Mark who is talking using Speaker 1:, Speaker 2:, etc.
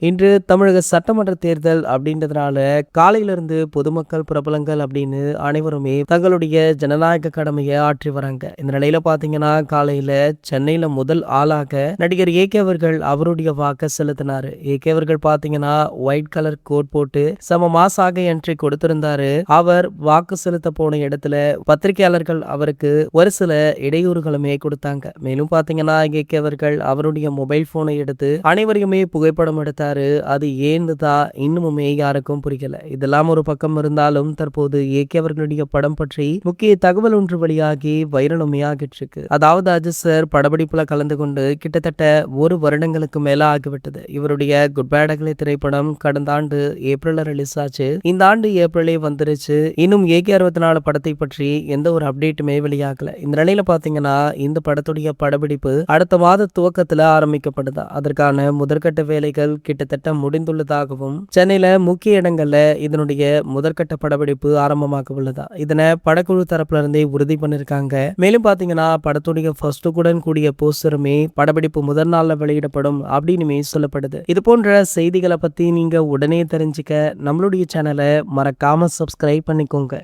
Speaker 1: இன்று தமிழக சட்டமன்ற தேர்தல் அப்படின்றதுனால காலையிலிருந்து பொதுமக்கள் பிரபலங்கள் அப்படின்னு அனைவருமே தங்களுடைய ஜனநாயக கடமையை ஆற்றி வராங்க. இந்த நிலையில பாத்தீங்கன்னா காலையில சென்னையில முதல் ஆளாக நடிகர் ஏகே அவர்கள் அவருடைய வாக்க செலுத்தினாரு. ஏகே அவர்கள் பாத்தீங்கன்னா ஒயிட் கலர் கோட் போட்டு சம மாசாக என்ட்ரி கொடுத்திருந்தாரு. அவர் வாக்கு செலுத்த போன இடத்துல பத்திரிகையாளர்கள் அவருக்கு ஒரு சில இடையூறுகளுமே கொடுத்தாங்க. மேலும் பாத்தீங்கன்னா ஏகே அவர்கள் அவருடைய மொபைல் போனை எடுத்து அனைவரையுமே புகைப்படம் எடுத்தார். அது ஏன்னு தான் இன்னுமுமே யாருக்கும் புரியல. இதெல்லாம் ஒரு பக்கம் இருந்தாலும் தற்போது ஏகே அவர்களுடைய படம் பற்றி முக்கிய தகவல் ஒன்று வெளியாகி வைரலுமே ஆகிட்டு இருக்கு. அதாவது அஜித் சார் படப்பிடிப்புல கலந்து கொண்டு கிட்டத்தட்ட 1 வருடங்களுக்கு மேல ஆகிவிட்டது. இவருடைய குட் பேட் அக்லி திரைப்படம் கடந்த ஆண்டு ஏப்ரல்ல ரிலீஸ் ஆச்சு. இந்த ஆண்டு ஏப்ரலே வந்துருச்சு. இன்னும் ஏகே 64 படத்தை பற்றி எந்த ஒரு அப்டேட்டுமே வெளியாகல. இந்த நிலையில பாத்தீங்கன்னா இந்த படத்துடைய படப்பிடிப்பு அடுத்த மாத துவக்கத்துல ஆரம்பிக்கப்படுதா. அதற்கான முதற்கட்ட வேலைகள் கிட்டத்தட்ட முடிந்துள்ளதாகவும் சென்னையில முக்கிய இடங்கள்ல இதனுடைய முதற்கட்ட படப்பிடிப்பு ஆரம்பமாக உள்ளதா. இதனை படக்குழு தரப்புல இருந்தே உறுதி பண்ணிருக்காங்க. மேலும் பாத்தீங்கன்னா படத்துடைய ஃபர்ஸ்ட் லுக்குடன் கூடிய போஸ்டருமே படப்பிடிப்பு முதல் நாள்ல வெளியிடப்படும் அப்படின்னுமே சொல்லப்படுது. இது போன்ற செய்திகளை பத்தி நீங்க உடனே தெரிஞ்சுக்க நம்மளுடைய சேனலை மறக்காம சப்ஸ்கிரைப் பண்ணிக்கோங்க.